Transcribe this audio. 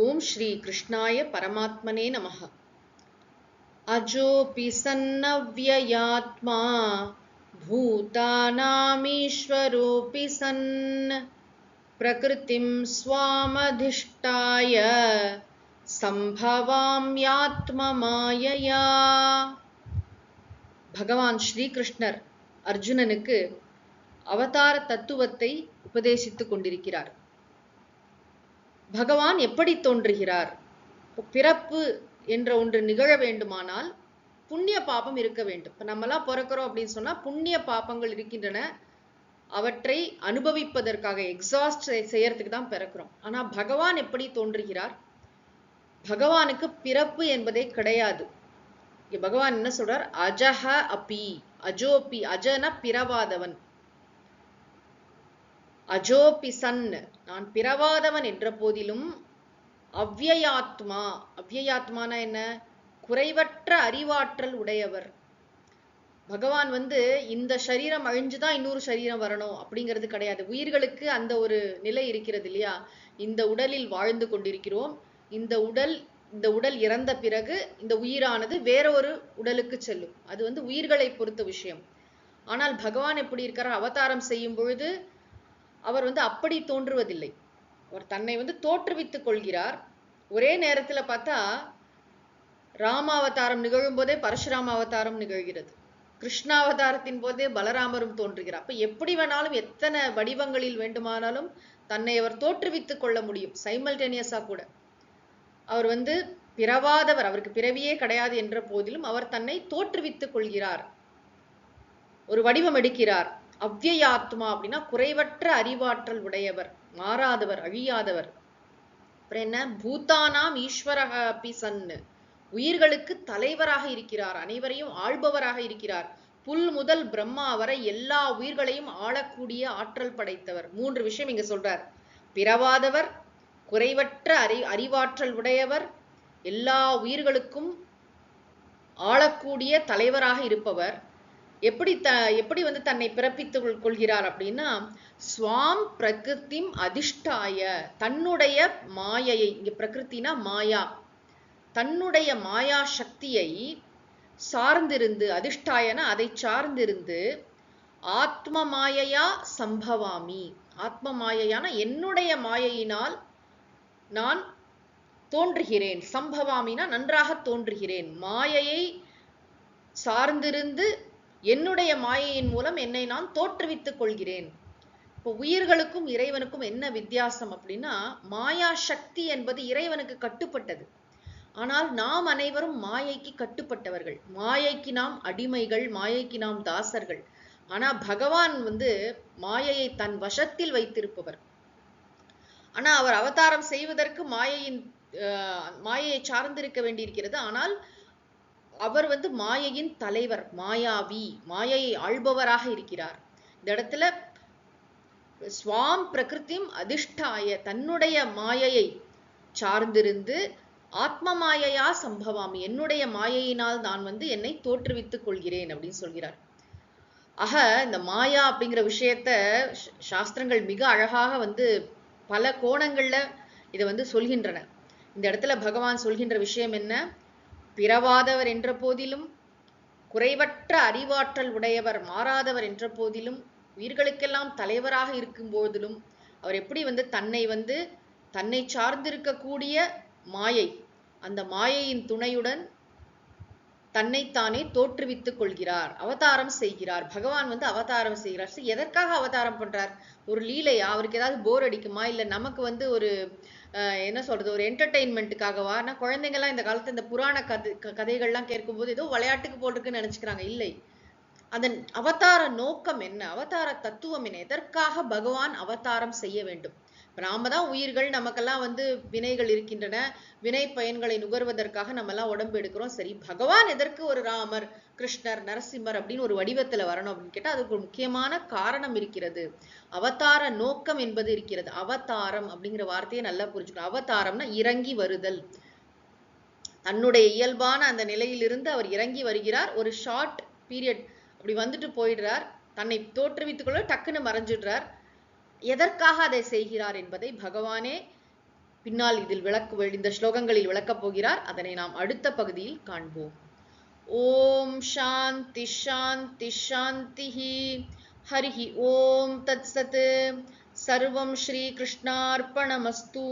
ஓம் ஸ்ரீ கிருஷ்ணாய பரமாத்மனே நமஹ. அஜோபி சன்னவ்யயாத்மா பூதானாமீஸ்வரோபி சன் பிரகிருதிம் ஸ்வாமதிஷ்டாய சம்பவாம்யாத்ம மாயையா. பகவான் ஸ்ரீகிருஷ்ணர் அர்ஜுனனுக்கு அவதார தத்துவத்தை உபதேசித்துக் கொண்டிருக்கிறார். பகவான் எப்படி தோன்றுகிறார்? பிறப்பு என்ற ஒன்று நிகழ வேண்டுமானால் புண்ணிய பாபம் இருக்க வேண்டும். இப்ப நம்மலாம் பிறக்கிறோம் அப்படின்னு சொன்னா புண்ணிய பாபங்கள் இருக்கின்றன. அவற்றை அனுபவிப்பதற்காக எக்ஸாஸ்ட் செய்யறதுக்கு தான் பிறக்கிறோம். ஆனா பகவான் எப்படி தோன்றுகிறார்? பகவானுக்கு பிறப்பு என்பதே கிடையாது. பகவான் என்ன சொல்றார்? அஜஹ அப்பி அஜோபி. அஜன பிறவாதவன், அஜோபி சன் நான் பிறவாதவன் என்ற போதிலும் அவ்யயாத்மா. அவ்யயாத்மானா என்ன? குறைவற்ற அறிவாற்றல் உடையவர். பகவான் இந்த சரீரம் அழிஞ்சுதான் இன்னொரு சரீரம் வரணும் அப்படிங்கிறது கிடையாது. உயிர்களுக்கு அந்த ஒரு நிலை இருக்கிறது இல்லையா? இந்த உடலில் வாழ்ந்து கொண்டிருக்கிறோம். இந்த உடல் இறந்த பிறகு இந்த உயிரானது வேற ஒரு உடலுக்கு செல்லும். அது உயிர்களை பொறுத்த விஷயம். ஆனால் பகவான் எப்படி இருக்கிறார்? அவதாரம் செய்யும் பொழுது அவர் அப்படி தோன்றுவதில்லை. அவர் தன்னை தோற்றுவித்துக் கொள்கிறார். ஒரே நேரத்துல பார்த்தா ராமாவதாரம் நிகழும் போதே பரசுராம அவதாரம் நிகழ்கிறது. கிருஷ்ணாவதாரத்தின் போதே பலராமரும் தோன்றுகிறார். அப்ப எப்படி வேணாலும் எத்தனை வடிவங்களில் வேண்டுமானாலும் தன்னை அவர் தோற்றுவித்துக் கொள்ள முடியும், சைமல்டேனியஸா கூட. அவர் பிறவாதவர், அவருக்கு பிறவியே கிடையாது என்ற போதிலும் அவர் தன்னை தோற்றுவித்துக் கொள்கிறார், ஒரு வடிவம் எடுக்கிறார். அவ்யயாத்மா அப்படின்னா குறைவற்ற அறிவாற்றல் உடையவர், மாறாதவர், அழியாதவர். அப்புறம் என்ன? பூதானாம் ஈஸ்வரஹ அப்பி சன்னு. உயிர்களுக்கு தலைவராக இருக்கிறார், அனைவரையும் ஆள்பவராக இருக்கிறார். புல் முதல் பிரம்மா வரை எல்லா உயிர்களையும் ஆளக்கூடிய ஆற்றல் படைத்தவர். 3 விஷயம் இங்க சொல்றார். பிறவாதவர், குறைவற்ற அறிவாற்றல் உடையவர், எல்லா உயிர்களுக்கும் ஆளக்கூடிய தலைவராக இருப்பவர். எப்படி தன்னை பிறப்பித்துக் கொள்கிறார் அப்படின்னா, ஸ்வாம் பிரகிருதிம் அதிஷ்டாய, தன்னுடைய மாயையை, இங்க பிரகிருத்தினா மாயா, தன்னுடைய மாயா சக்தியை சார்ந்திருந்து, அதிஷ்டாயன அதை சார்ந்திருந்து, ஆத்ம மாயையா சம்பவாமி. ஆத்ம மாயையான என்னுடைய மாயையினால் நான் தோன்றுகிறேன். சம்பவாமினா நன்றாக தோன்றுகிறேன். மாயையை சார்ந்திருந்து என்னுடைய மாயையின் மூலம் என்னை நான் தோற்றுவித்துக் கொள்கிறேன். இப்போ உயிர்களுக்கும் இறைவனுக்கும் என்ன வித்தியாசம் அப்படின்னா, மாயா சக்தி என்பது இறைவனுக்கு கட்டுப்பட்டது. ஆனால் நாம் அனைவரும் மாயைக்கு கட்டுப்பட்டவர்கள். மாயைக்கு நாம் அடிமைகள், மாயைக்கு நாம் தாசர்கள். ஆனா பகவான் மாயையை தன் வசத்தில் வைத்திருப்பவர். ஆனா அவர் அவதாரம் செய்வதற்கு மாயையை சார்ந்திருக்க வேண்டியிருக்கிறது. ஆனால் அவர் மாயையின் தலைவர், மாயாவி, மாயையை ஆள்பவராக இருக்கிறார். இந்த இடத்துல ஸ்வாம் பிரகிருதிம் அதிஷ்டாய, தன்னுடைய மாயையை சார்ந்திருந்து, ஆத்ம மாயையா சம்பவாமி, என்னுடைய மாயையினால் நான் என்னை தோற்றுவித்துக் கொள்கிறேன் அப்படின்னு சொல்கிறார். ஆக இந்த மாயா அப்படிங்கிற விஷயத்த சாஸ்திரங்கள் மிக அழகாக பல கோணங்கள்ல இதை சொல்கின்றன. இந்த இடத்துல பகவான் சொல்கின்ற விஷயம் என்ன? பிறவாதவர் என்ற போதிலும், குறைவற்ற அறிவாற்றல் உடையவர், மாறாதவர் என்ற போதிலும், உயிர்களுக்கெல்லாம் தலைவராக இருக்கும் போதிலும், அவர் எப்படி தன்னை சார்ந்திருக்கக்கூடிய மாயை, அந்த மாயையின் துணையுடன் தன்னைத்தானே தோற்றுவித்துக் கொள்கிறார், அவதாரம் செய்கிறார். பகவான் அவதாரம் செய்கிறார். எதற்காக அவதாரம் பண்றார்? ஒரு லீலையா? அவருக்கு ஏதாவது போர் அடிக்குமா? இல்ல நமக்கு ஒரு என்ன சொல்றது, ஒரு என்டர்டெயின்மெண்ட்டுக்காகவா? ஆனா குழந்தைங்கள்லாம் இந்த காலத்துல இந்த புராண கதைகள்லாம் கேட்கும்போது ஏதோ விளையாட்டுக்கு போட்டிருக்குன்னு நினைச்சுக்கிறாங்க. இல்லை, அதன் அவதார நோக்கம் என்ன? அவதார தத்துவம் என்ன? எதற்காக பகவான் அவதாரம் செய்ய வேண்டும்? நாம தான் உயிர்கள், நமக்கெல்லாம் வினைகள் இருக்கின்றன. வினை பயன்களை நுகர்வதற்காக நம்ம எல்லாம் உடம்பு எடுக்கிறோம். சரி, பகவான் எதற்கு ஒரு ராமர், கிருஷ்ணர், நரசிம்மர் அப்படின்னு ஒரு வடிவத்துல வரணும் அப்படின்னு கேட்டா அதுக்கு ஒரு முக்கியமான காரணம் இருக்கிறது. அவதார நோக்கம் என்பது இருக்கிறது. அவதாரம் அப்படிங்கிற வார்த்தையை நல்லா புரிஞ்சுக்கணும். அவதாரம்னா இறங்கி வருதல். தன்னுடைய இயல்பான அந்த நிலையிலிருந்து அவர் இறங்கி வருகிறார். ஒரு ஷார்ட் பீரியட் அப்படி வந்துட்டு போயிடுறார். தன்னை தோற்றுவித்துக் கொள்ள டக்குன்னு மறைஞ்சிடுறார். எதற்காக அதை செய்கிறார் என்பதை பகவானே பின்னால் இதில் இந்த ஸ்லோகங்களில் விளக்கப் போகிறார். அதனை நாம் அடுத்த பகுதியில் காண்போம். ஓம் சாந்தி சாந்தி சாந்திஹி. ஹரிஹி ஓம் தத்சத். சர்வம் ஸ்ரீ கிருஷ்ணார்ப்பணமஸ்து.